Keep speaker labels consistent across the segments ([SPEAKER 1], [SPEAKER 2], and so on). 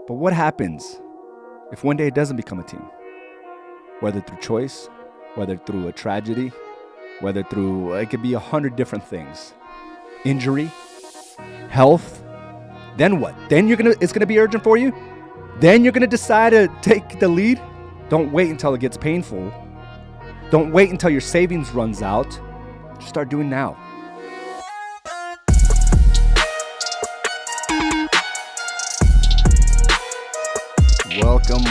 [SPEAKER 1] But what happens if one day it doesn't become a team? Whether through choice, whether through a tragedy, whether through, it could be 100 different things. Injury, health, then what? Then it's gonna be urgent for you? Then you're gonna decide to take the lead? Don't wait until it gets painful. Don't wait until your savings runs out. Just start doing now.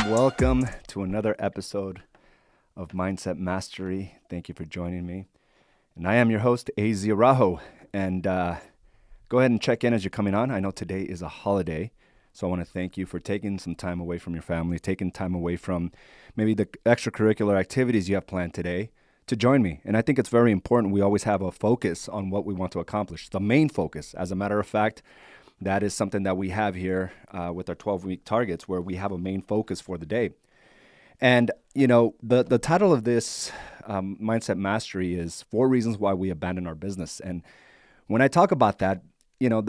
[SPEAKER 1] Welcome to another episode of Mindset Mastery. Thank you for joining me. And I am your host, Araujo. And go ahead and check in as you're coming on. I know today is a holiday, so I want to thank you for taking some time away from your family, taking time away from maybe the extracurricular activities you have planned today to join me. And I think it's very important we always have a focus on what we want to accomplish, the main focus. As a matter of fact, that is something that we have here with our 12-week targets, where we have a main focus for the day. And, you know, the title of this Mindset Mastery is 4 Reasons Why We Abandon Our Business. And when I talk about that, you know,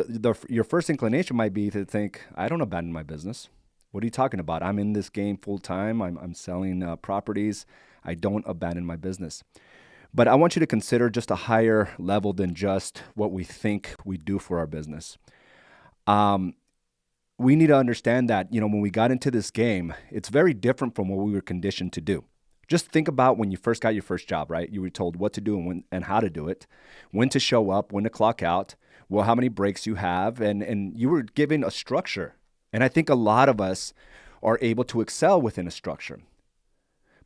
[SPEAKER 1] your first inclination might be to think, I don't abandon my business. What are you talking about? I'm in this game full time. I'm selling properties. I don't abandon my business. But I want you to consider just a higher level than just what we think we do for our business. We need to understand that, you know, when we got into this game, it's very different from what we were conditioned to do. Just think about when you first got your first job, right? You were told what to do and when and how to do it, when to show up, when to clock out, well, how many breaks you have, and you were given a structure. And I think a lot of us are able to excel within a structure.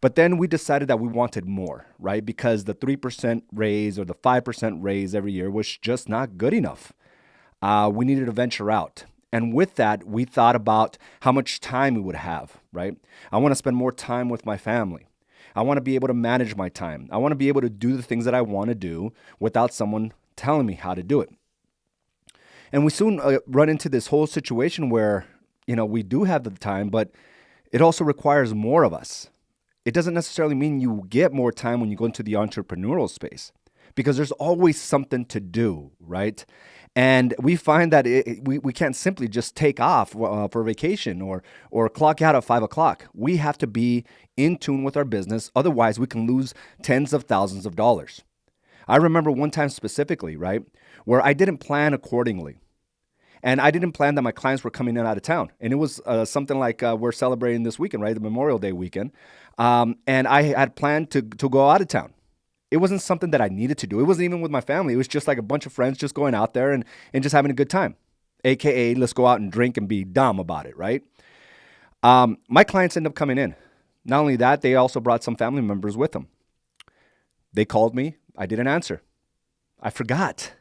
[SPEAKER 1] But then we decided that we wanted more, right? Because the 3% raise or the 5% raise every year was just not good enough. We needed to venture out. And with that, we thought about how much time we would have, right? I want to spend more time with my family. I want to be able to manage my time. I want to be able to do the things that I want to do without someone telling me how to do it. And we soon run into this whole situation where, you know, we do have the time, but it also requires more of us. It doesn't necessarily mean you get more time when you go into the entrepreneurial space, because there's always something to do, right? And we find that we can't simply just take off for vacation or clock out at 5 o'clock. We have to be in tune with our business. Otherwise, we can lose tens of thousands of dollars. I remember one time specifically, right, where I didn't plan accordingly. And I didn't plan that my clients were coming in out of town. And it was something like we're celebrating this weekend, right, the Memorial Day weekend. And I had planned to go out of town. It wasn't something that I needed to do. It wasn't even with my family. It was just like a bunch of friends just going out there and just having a good time. AKA, let's go out and drink and be dumb about it, right? My clients ended up coming in. Not only that, they also brought some family members with them. They called me. I didn't answer. I forgot,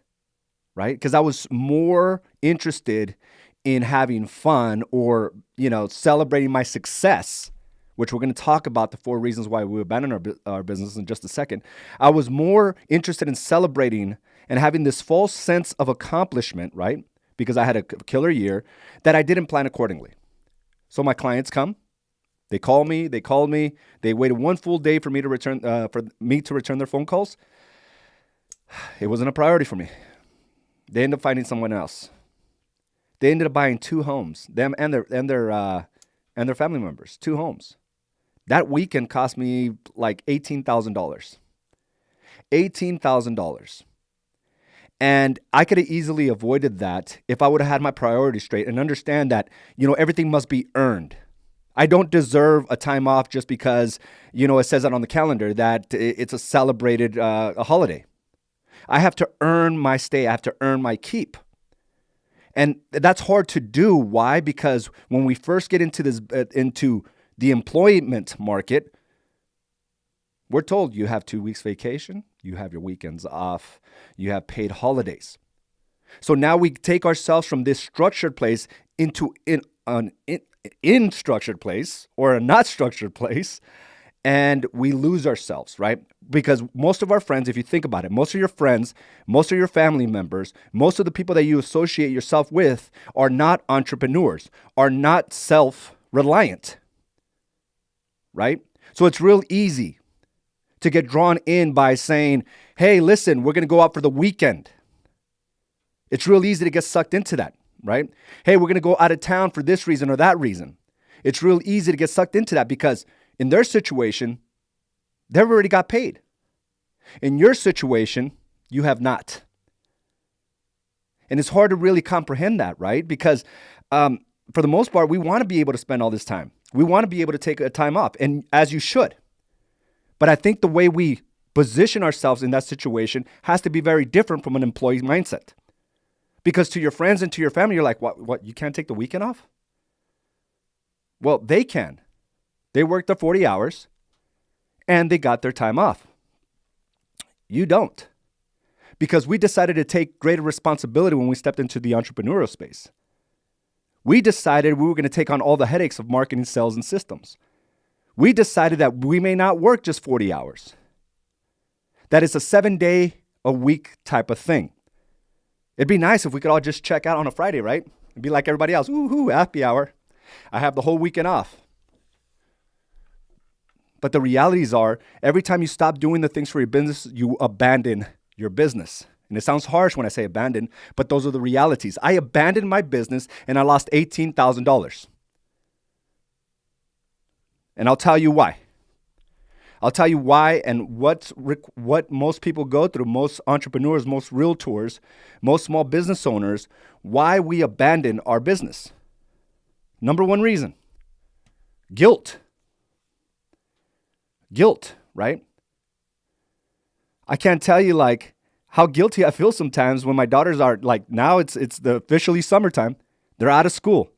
[SPEAKER 1] right? Because I was more interested in having fun or, you know, celebrating my success, which we're going to talk about the 4 reasons why we abandon our business in just a second. I was more interested in celebrating and having this false sense of accomplishment, right? Because I had a killer year, that I didn't plan accordingly. So my clients come, they called me, they waited one full day for me to return their phone calls. It wasn't a priority for me. They ended up finding someone else. They ended up buying 2 homes, them and their family members, 2 homes. That weekend cost me like $18,000. $18,000. And I could have easily avoided that if I would have had my priorities straight and understand that, you know, everything must be earned. I don't deserve a time off just because, you know, it says that on the calendar that it's a celebrated a holiday. I have to earn my stay. I have to earn my keep. And that's hard to do. Why? Because when we first get into into the employment market, we're told you have 2 weeks vacation, you have your weekends off, you have paid holidays. So now we take ourselves from this structured place into an unstructured place or a not structured place, and we lose ourselves, right? Because most of our friends, if you think about it, most of your friends, most of your family members, most of the people that you associate yourself with are not entrepreneurs, are not self-reliant, right? So it's real easy to get drawn in by saying, hey, listen, we're going to go out for the weekend. It's real easy to get sucked into that. right? Hey, we're going to go out of town for this reason or that reason. It's real easy to get sucked into that because in their situation, they've already got paid. In your situation, you have not. And it's hard to really comprehend that, right? Because for the most part, we want to be able to spend all this time. We want to be able to take a time off, and as you should. But I think the way we position ourselves in that situation has to be very different from an employee mindset. Because to your friends and to your family, you're like, what, you can't take the weekend off? Well, they can. They worked their 40 hours, and they got their time off. You don't. Because we decided to take greater responsibility when we stepped into the entrepreneurial space. We decided we were going to take on all the headaches of marketing, sales, and systems. We decided that we may not work just 40 hours. That it's a 7-day-a-week type of thing. It'd be nice if we could all just check out on a Friday, right? And be like everybody else. Woohoo, happy hour. I have the whole weekend off. But the realities are, every time you stop doing the things for your business, you abandon your business. And it sounds harsh when I say abandon, but those are the realities. I abandoned my business and I lost $18,000. And I'll tell you why. I'll tell you why and what most people go through, most entrepreneurs, most realtors, most small business owners, why we abandon our business. Number one reason, guilt. Guilt, right? I can't tell you like how guilty I feel sometimes when my daughters are like, now it's the officially summertime. They're out of school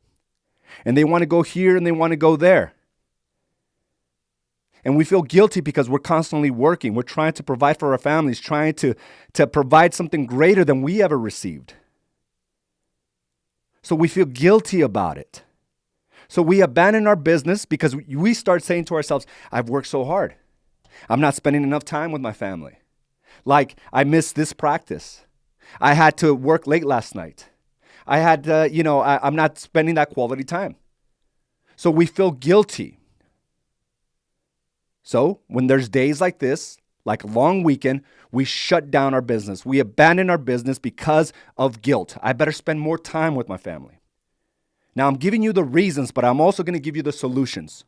[SPEAKER 1] and they want to go here and they want to go there. And we feel guilty because we're constantly working. We're trying to provide for our families, trying to provide something greater than we ever received. So we feel guilty about it. So we abandon our business because we start saying to ourselves, I've worked so hard. I'm not spending enough time with my family. Like, I missed this practice. I had to work late last night. I had, I'm not spending that quality time. So we feel guilty. So when there's days like this, like a long weekend, we shut down our business. We abandon our business because of guilt. I better spend more time with my family. Now, I'm giving you the reasons, but I'm also going to give you the solutions.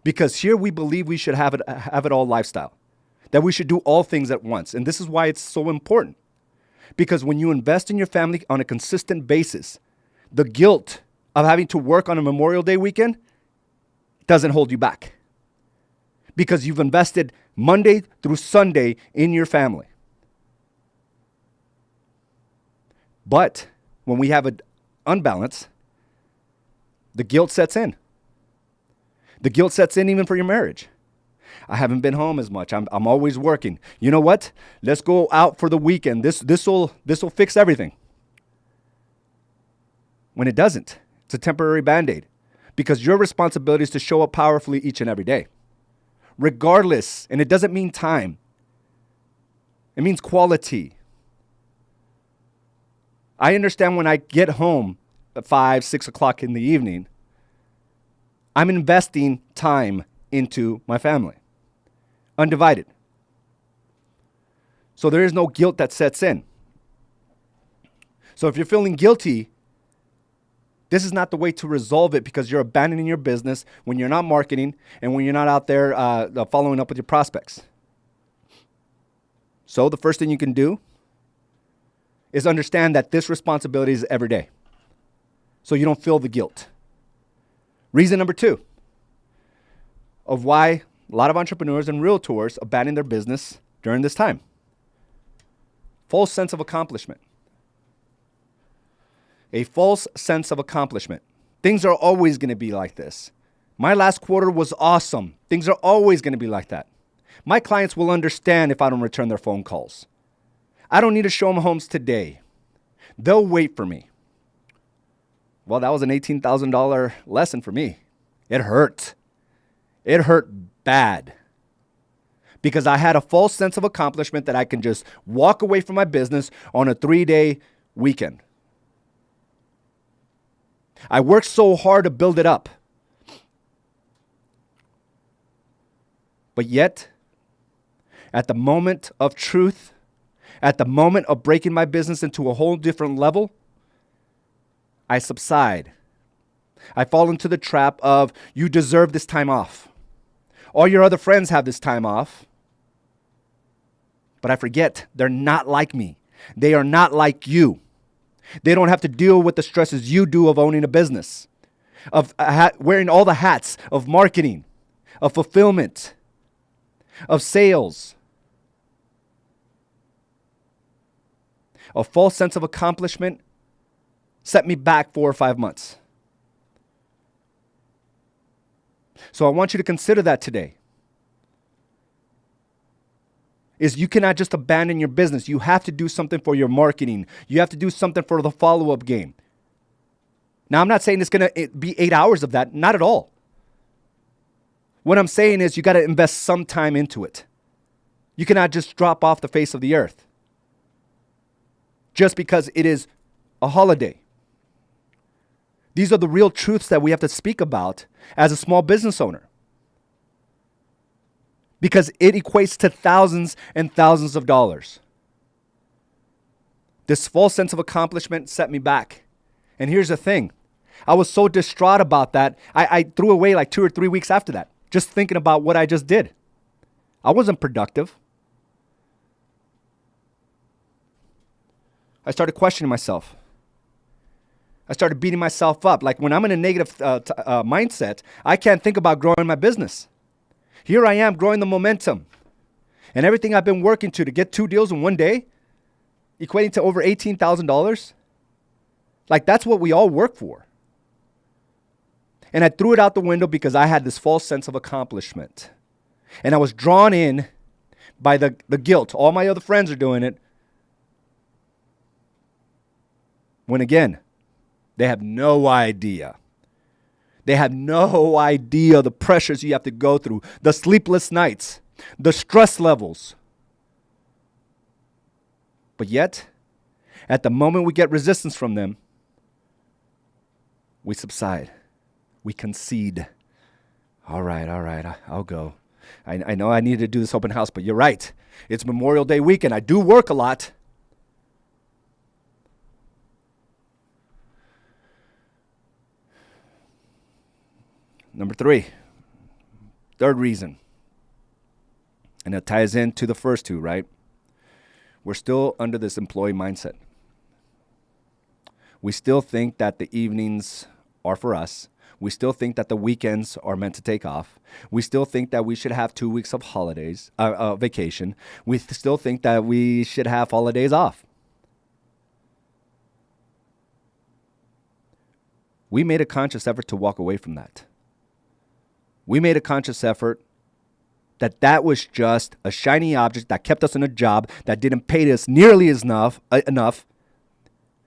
[SPEAKER 1] Because here we believe we should have it all lifestyle. That we should do all things at once. And this is why it's so important. Because when you invest in your family on a consistent basis, the guilt of having to work on a Memorial Day weekend doesn't hold you back. Because you've invested Monday through Sunday in your family. But when we have an unbalance, the guilt sets in. The guilt sets in even for your marriage. I haven't been home as much. I'm always working. You know what? Let's go out for the weekend. This will fix everything. When it doesn't, it's a temporary Band-Aid. Because your responsibility is to show up powerfully each and every day. Regardless, and it doesn't mean time. It means quality. I understand when I get home at 5, 6 o'clock in the evening, I'm investing time into my family. Undivided. So there is no guilt that sets in. So if you're feeling guilty, this is not the way to resolve it because you're abandoning your business when you're not marketing and when you're not out there following up with your prospects. So the first thing you can do is understand that this responsibility is every day. So you don't feel the guilt. Reason number 2 of why a lot of entrepreneurs and realtors abandon their business during this time. False sense of accomplishment. A false sense of accomplishment. Things are always going to be like this. My last quarter was awesome. Things are always going to be like that. My clients will understand if I don't return their phone calls. I don't need to show them homes today. They'll wait for me. Well, that was an $18,000 lesson for me. It hurt. It hurt bad. Because I had a false sense of accomplishment that I can just walk away from my business on a 3-day weekend. I worked so hard to build it up. But yet, at the moment of truth, at the moment of breaking my business into a whole different level, I subside. I fall into the trap of, you deserve this time off. All your other friends have this time off. But I forget, they're not like me. They are not like you. They don't have to deal with the stresses you do of owning a business, of wearing all the hats of marketing, of fulfillment, of sales. A false sense of accomplishment set me back 4 or 5 months. So I want you to consider that today. Is you cannot just abandon your business. You have to do something for your marketing. You have to do something for the follow-up game. Now, I'm not saying it's going to be 8 hours of that. Not at all. What I'm saying is you got to invest some time into it. You cannot just drop off the face of the earth just because it is a holiday. These are the real truths that we have to speak about as a small business owner, because it equates to thousands and thousands of dollars. This false sense of accomplishment set me back. And here's the thing. I was so distraught about that, I threw away like 2 or 3 weeks after that, just thinking about what I just did. I wasn't productive. I started questioning myself. I started beating myself up. Like when I'm in a negative mindset, I can't think about growing my business. Here I am growing the momentum. And everything I've been working to get 2 deals in one day, equating to over $18,000. Like that's what we all work for. And I threw it out the window because I had this false sense of accomplishment. And I was drawn in by the guilt. All my other friends are doing it. When again, they have no idea. They have no idea the pressures you have to go through, the sleepless nights, the stress levels. But yet, at the moment we get resistance from them, we subside. We concede. All right, I'll go. I know I need to do this open house, but you're right. It's Memorial Day weekend. I do work a lot. Number 3, third reason, and it ties into the first 2, right? We're still under this employee mindset. We still think that the evenings are for us. We still think that the weekends are meant to take off. We still think that we should have 2 weeks of holidays, vacation. We still think that we should have holidays off. We made a conscious effort to walk away from that. We made a conscious effort that was just a shiny object that kept us in a job that didn't pay us nearly enough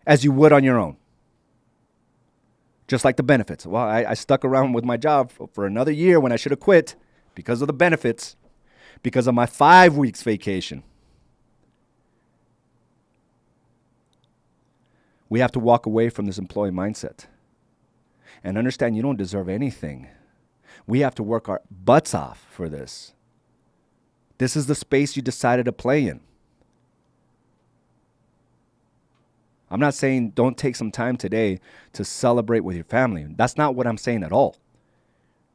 [SPEAKER 1] as you would on your own. Just like the benefits. Well, I stuck around with my job for another year when I should have quit because of the benefits, because of my 5 weeks vacation. We have to walk away from this employee mindset and understand you don't deserve anything. We have to work our butts off for this. This is the space you decided to play in. I'm not saying don't take some time today to celebrate with your family. That's not what I'm saying at all.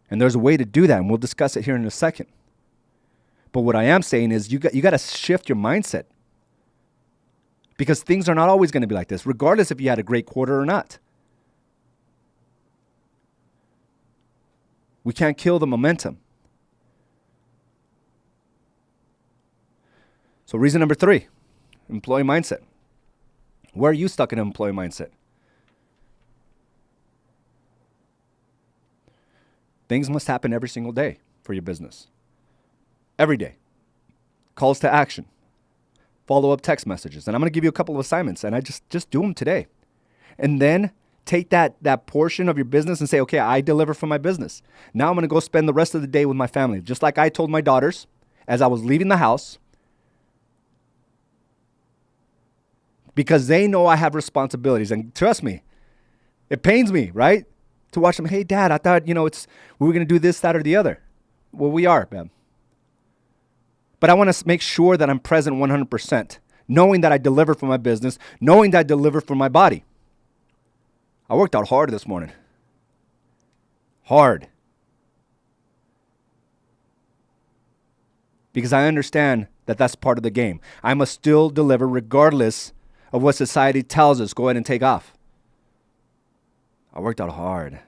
[SPEAKER 1] And there's a way to do that, and we'll discuss it here in a second. But what I am saying is you got to shift your mindset, because things are not always going to be like this, regardless if you had a great quarter or not. We can't kill the momentum. So reason number 3, employee mindset. Where are you stuck in an employee mindset? Things must happen every single day for your business. Every day. Calls to action. Follow-up text messages. And I'm going to give you a couple of assignments, and I just do them today. And then take that portion of your business and say, okay, I deliver for my business. Now I'm going to go spend the rest of the day with my family. Just like I told my daughters as I was leaving the house, because they know I have responsibilities. And trust me, it pains me, right? To watch them, hey, Dad, I thought, we were going to do this, that, or the other. Well, we are, man. But I want to make sure that I'm present 100%, knowing that I deliver for my business, knowing that I deliver for my body. I worked out hard this morning. Hard. Because I understand that that's part of the game. I must still deliver regardless of what society tells us. Go ahead and take off. I worked out hard.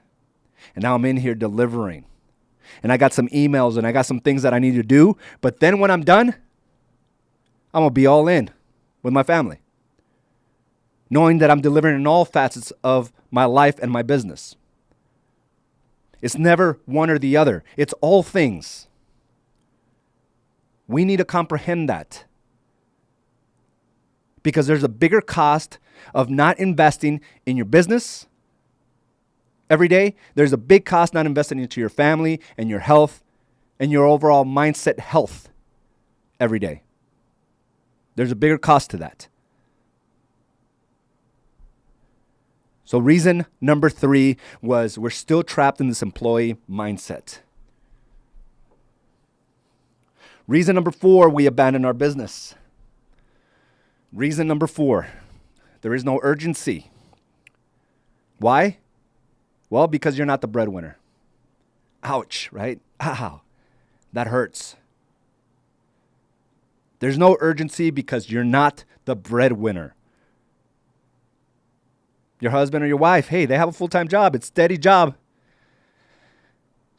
[SPEAKER 1] And now I'm in here delivering. And I got some emails and I got some things that I need to do. But then when I'm done, I'm going to be all in with my family, knowing that I'm delivering in all facets of my life and my business. It's never one or the other. It's all things. We need to comprehend that, because there's a bigger cost of not investing in your business every day. There's a big cost not investing into your family and your health and your overall mindset health every day. There's a bigger cost to that. So reason number 3 was we're still trapped in this employee mindset. Reason number 4, we abandon our business. Reason number 4, there is no urgency. Why? Well, because you're not the breadwinner. Ouch, right? Ow, that hurts. There's no urgency because you're not the breadwinner. Your husband or your wife, hey, they have a full-time job. It's a steady job.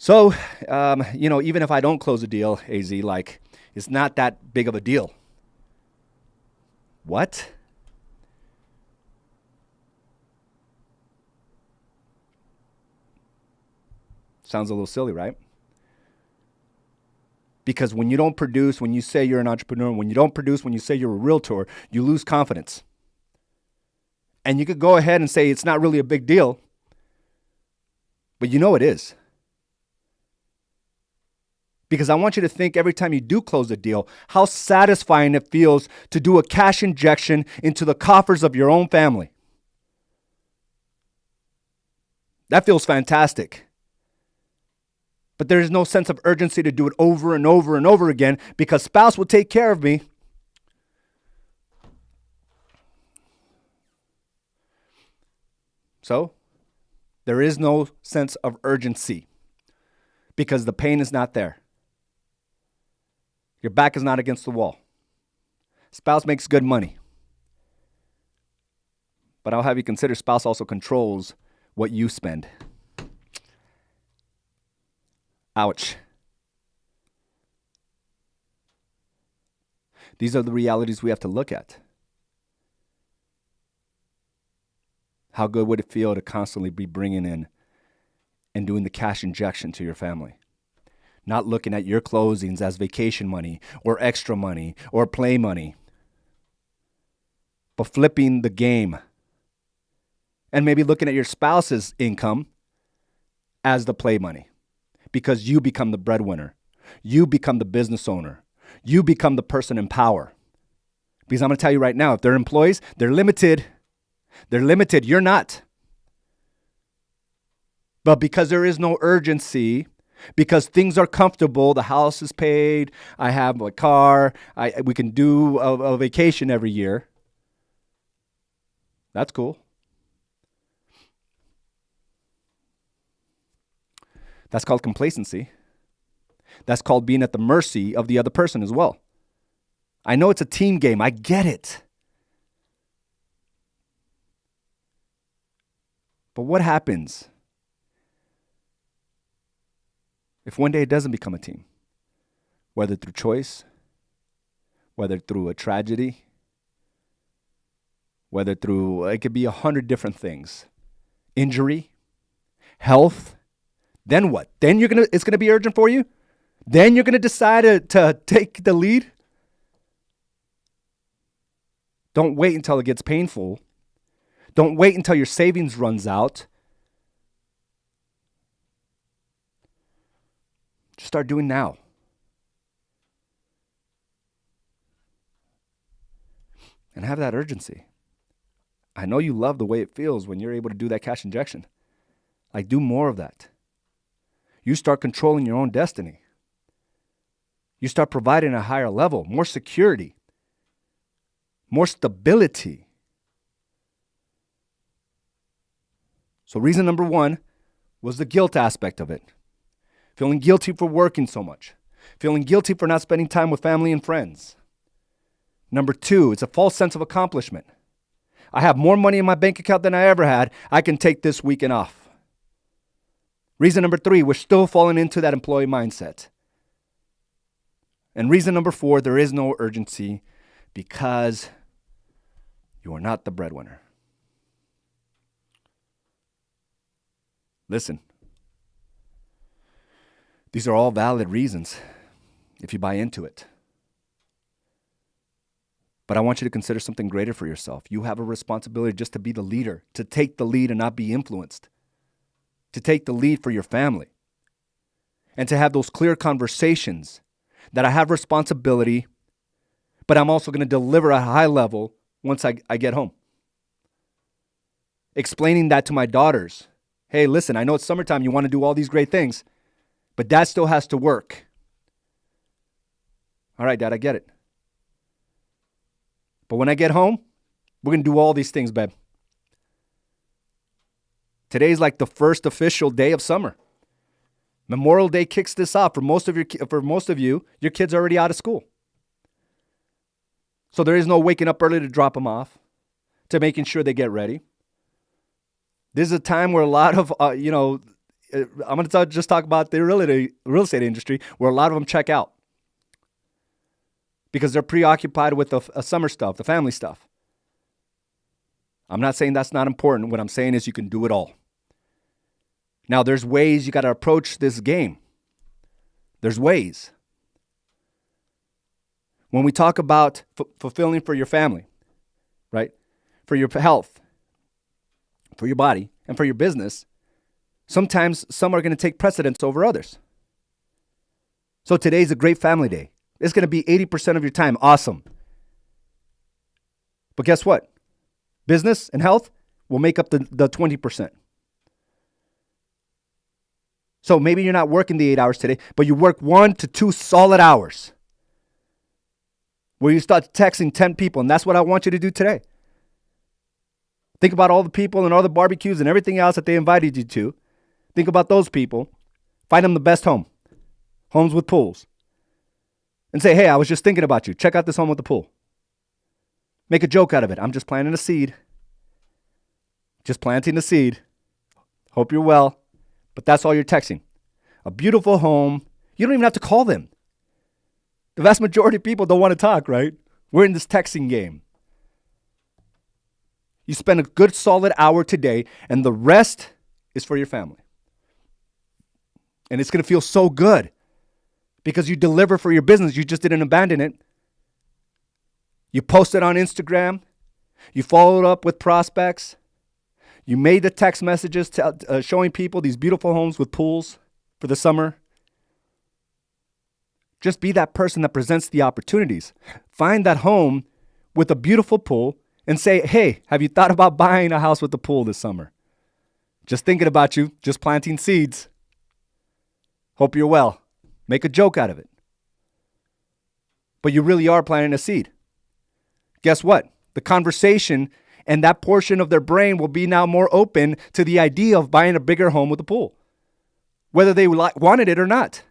[SPEAKER 1] So, even if I don't close a deal, AZ, it's not that big of a deal. What? Sounds a little silly, right? Because when you don't produce, when you say you're an entrepreneur, when you don't produce, when you say you're a realtor, you lose confidence. And you could go ahead and say it's not really a big deal, but you know it is. Because I want you to think every time you do close a deal, how satisfying it feels to do a cash injection into the coffers of your own family. That feels fantastic. But there is no sense of urgency to do it over and over and over again because spouse will take care of me. So, there is no sense of urgency because the pain is not there. Your back is not against the wall. Spouse makes good money. But I'll have you consider spouse also controls what you spend. Ouch. These are the realities we have to look at. How good would it feel to constantly be bringing in and doing the cash injection to your family? Not looking at your closings as vacation money or extra money or play money, but flipping the game and maybe looking at your spouse's income as the play money because you become the breadwinner. You become the business owner. You become the person in power. Because I'm going to tell you right now, if they're employees, they're limited. They're limited. You're not. But because there is no urgency, because things are comfortable, the house is paid, I have my car, we can do a vacation every year. That's cool. That's called complacency. That's called being at the mercy of the other person as well. I know it's a team game. I get it. But what happens if one day it doesn't become a team? Whether through choice, whether through a tragedy, whether through, it could be 100 different things. Injury, health. Then what? Then it's gonna be urgent for you? Then you're gonna decide to take the lead? Don't wait until it gets painful. Don't wait until your savings runs out. Just start doing now. And have that urgency. I know you love the way it feels when you're able to do that cash injection. Do more of that. You start controlling your own destiny. You start providing a higher level, more security, more stability. So reason number one was the guilt aspect of it. Feeling guilty for working so much. Feeling guilty for not spending time with family and friends. Number two, it's a false sense of accomplishment. I have more money in my bank account than I ever had. I can take this weekend off. Reason number three, we're still falling into that employee mindset. And reason number four, there is no urgency because you are not the breadwinner. Listen, these are all valid reasons if you buy into it. But I want you to consider something greater for yourself. You have a responsibility just to be the leader, to take the lead and not be influenced, to take the lead for your family, and to have those clear conversations that I have responsibility, but I'm also going to deliver at a high level once I get home. Explaining that to my daughters. Hey, listen, I know it's summertime. You want to do all these great things, but dad still has to work. All right, dad, I get it. But when I get home, we're going to do all these things, babe. Today's like the first official day of summer. Memorial Day kicks this off. For most of you, your kids are already out of school. So there is no waking up early to drop them off, to making sure they get ready. This is a time where a lot of, I'm going to just talk about the real estate industry, where a lot of them check out because they're preoccupied with the summer stuff, the family stuff. I'm not saying that's not important. What I'm saying is you can do it all. Now, there's ways you got to approach this game. There's ways. When we talk about fulfilling for your family, right? For your health, for your body, and for your business, sometimes some are going to take precedence over others. So today's a great family day. It's going to be 80% of your time. Awesome. But guess what? Business and health will make up the 20%. So maybe you're not working the 8 hours today, but you work 1 to 2 solid hours where you start texting 10 people. And that's what I want you to do today. Think about all the people and all the barbecues and everything else that they invited you to. Think about those people. Find them the best homes with pools. And say, hey, I was just thinking about you. Check out this home with the pool. Make a joke out of it. I'm just planting a seed. Just planting a seed. Hope you're well. But that's all you're texting. A beautiful home. You don't even have to call them. The vast majority of people don't want to talk, right? We're in this texting game. You spend a good solid hour today, and the rest is for your family. And it's going to feel so good because you deliver for your business. You just didn't abandon it. You posted on Instagram. You followed up with prospects. You made the text messages showing people these beautiful homes with pools for the summer. Just be that person that presents the opportunities. Find that home with a beautiful pool and say, hey, have you thought about buying a house with a pool this summer? Just thinking about you, just planting seeds. Hope you're well. Make a joke out of it. But you really are planting a seed. Guess what? The conversation and that portion of their brain will be now more open to the idea of buying a bigger home with a pool, whether they wanted it or not.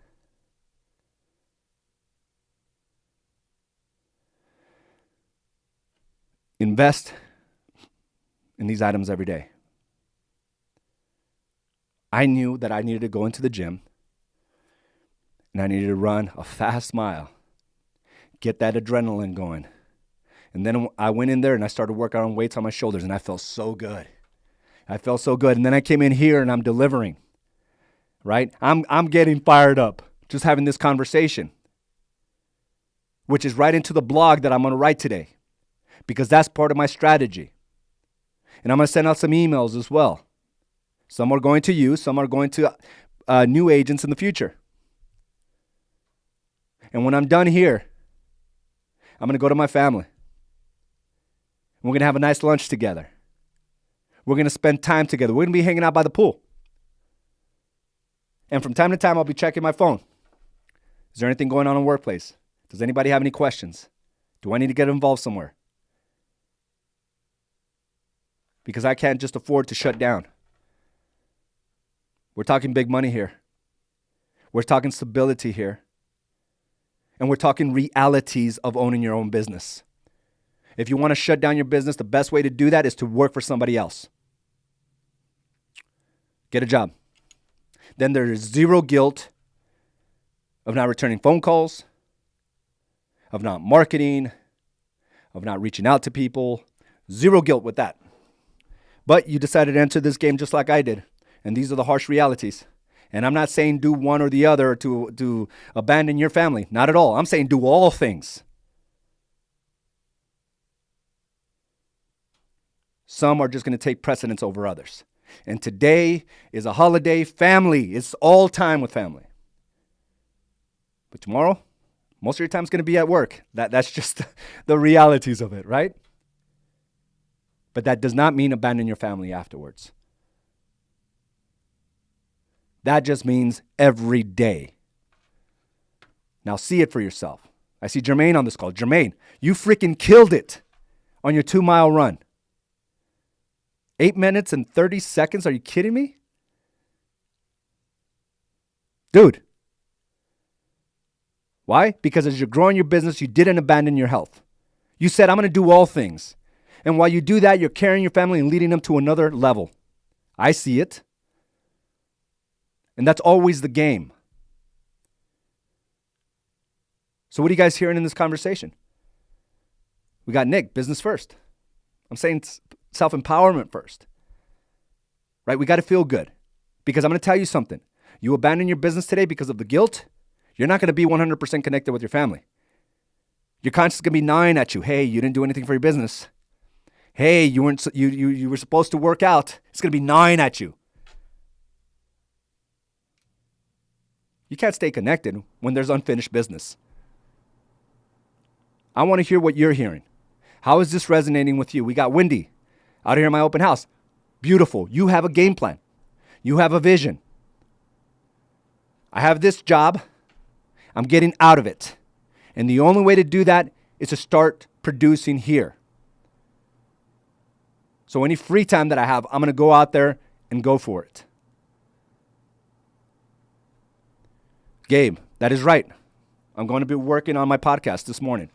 [SPEAKER 1] Invest in these items every day. I knew that I needed to go into the gym and I needed to run a fast mile, get that adrenaline going. And then I went in there and I started working on weights on my shoulders and I felt so good. And then I came in here and I'm delivering, right? I'm getting fired up just having this conversation, which is right into the blog that I'm going to write today because that's part of my strategy. And I'm going to send out some emails as well. Some are going to you, some are going to new agents in the future. And when I'm done here, I'm going to go to my family. We're going to have a nice lunch together. We're going to spend time together. We're going to be hanging out by the pool. And from time to time, I'll be checking my phone. Is there anything going on in the workplace? Does anybody have any questions? Do I need to get involved somewhere? Because I can't just afford to shut down. We're talking big money here. We're talking stability here. And we're talking realities of owning your own business. If you want to shut down your business, the best way to do that is to work for somebody else. Get a job. Then there's zero guilt of not returning phone calls, of not marketing, of not reaching out to people. Zero guilt with that. But you decided to enter this game just like I did. And these are the harsh realities. And I'm not saying do one or the other to abandon your family. Not at all. I'm saying do all things. Some are just going to take precedence over others. And today is a holiday. Family. It's all time with family. But tomorrow, most of your time is going to be at work. That's just the realities of it, right? But that does not mean abandon your family afterwards. That just means every day. Now see it for yourself. I see Jermaine on this call. Jermaine, you freaking killed it on your 2-mile run. 8 minutes and 30 seconds. Are you kidding me? Dude. Why? Because as you're growing your business, you didn't abandon your health. You said, I'm going to do all things. And while you do that, you're carrying your family and leading them to another level. I see it. And that's always the game. So what are you guys hearing in this conversation? We got Nick, business first. I'm saying self-empowerment first. Right? We got to feel good. Because I'm going to tell you something. You abandon your business today because of the guilt, you're not going to be 100% connected with your family. Your conscience is going to be gnawing at you. Hey, you didn't do anything for your business. Hey, you were supposed to work out. It's going to be gnawing at you. You can't stay connected when there's unfinished business. I want to hear what you're hearing. How is this resonating with you? We got Wendy out here in my open house. Beautiful. You have a game plan. You have a vision. I have this job. I'm getting out of it. And the only way to do that is to start producing here. So any free time that I have, I'm going to go out there and go for it. Gabe, that is right. I'm going to be working on my podcast this morning.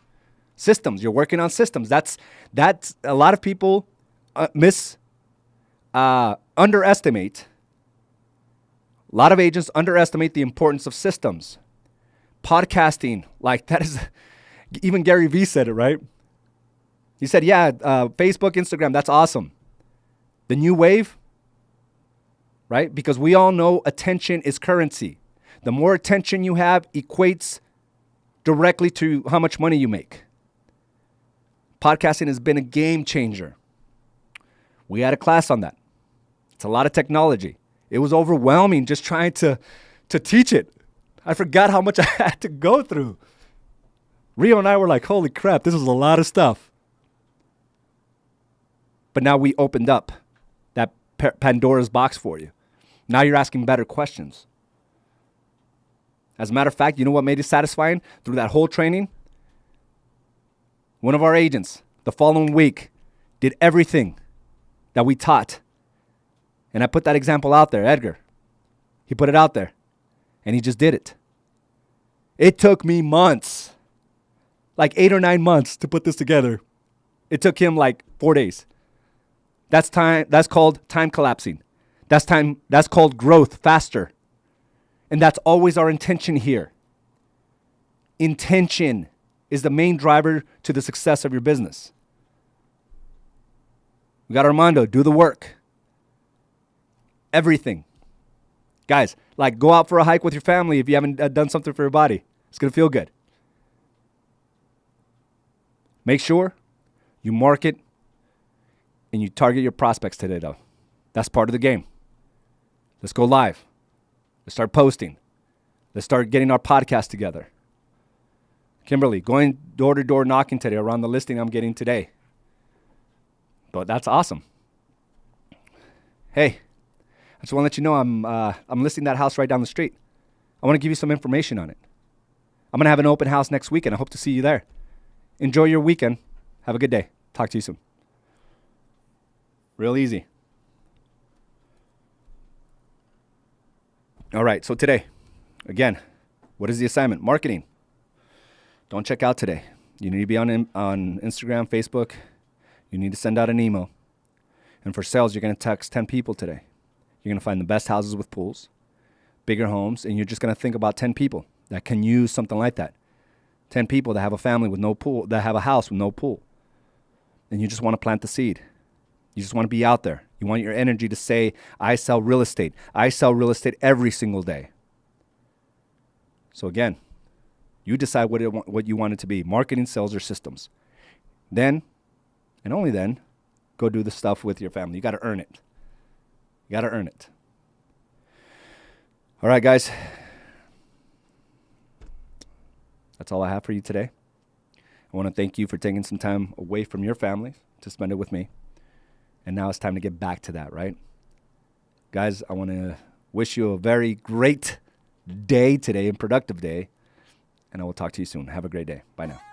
[SPEAKER 1] Systems, you're working on systems. That's a lot of people underestimate. A lot of agents underestimate the importance of systems. Podcasting, like that is, even Gary Vee said it, right? He said, Facebook, Instagram, that's awesome. The new wave, right? Because we all know attention is currency. The more attention you have equates directly to how much money you make. Podcasting has been a game changer. We had a class on that. It's a lot of technology. It was overwhelming just trying to teach it. I forgot how much I had to go through. Rio and I were like, holy crap, this is a lot of stuff. But now we opened up that Pandora's box for you. Now you're asking better questions. As a matter of fact, you know what made it satisfying? Through that whole training, one of our agents the following week did everything that we taught. And I put that example out there, Edgar. He put it out there. And he just did it. It took me months, like 8 or 9 months to put this together. It took him like 4 days. That's called time collapsing. That's called growth faster. And that's always our intention here. Intention is the main driver to the success of your business. We got Armando, do the work. Everything. Guys, like go out for a hike with your family if you haven't done something for your body. It's going to feel good. Make sure you market and you target your prospects today, though. That's part of the game. Let's go live. Let's start posting. Let's start getting our podcast together. Kimberly, going door-to-door knocking today around the listing I'm getting today. But that's awesome. Hey, I just want to let you know I'm listing that house right down the street. I want to give you some information on it. I'm going to have an open house next weekend. I hope to see you there. Enjoy your weekend. Have a good day. Talk to you soon. Real easy. All right. So today, again, what is the assignment? Marketing. Don't check out today. You need to be on Instagram, Facebook. You need to send out an email. And for sales, you're going to text 10 people today. You're going to find the best houses with pools, bigger homes, and you're just going to think about 10 people that can use something like that. 10 people that have a family with no pool, that have a house with no pool. And you just want to plant the seed. You just want to be out there. You want your energy to say, I sell real estate. I sell real estate every single day. So again, you decide what you want it to be, marketing, sales, or systems. Then, and only then, go do the stuff with your family. You got to earn it. You got to earn it. All right, guys. That's all I have for you today. I want to thank you for taking some time away from your family to spend it with me. And now it's time to get back to that, right? Guys, I want to wish you a very great day today and productive day. And I will talk to you soon. Have a great day. Bye now.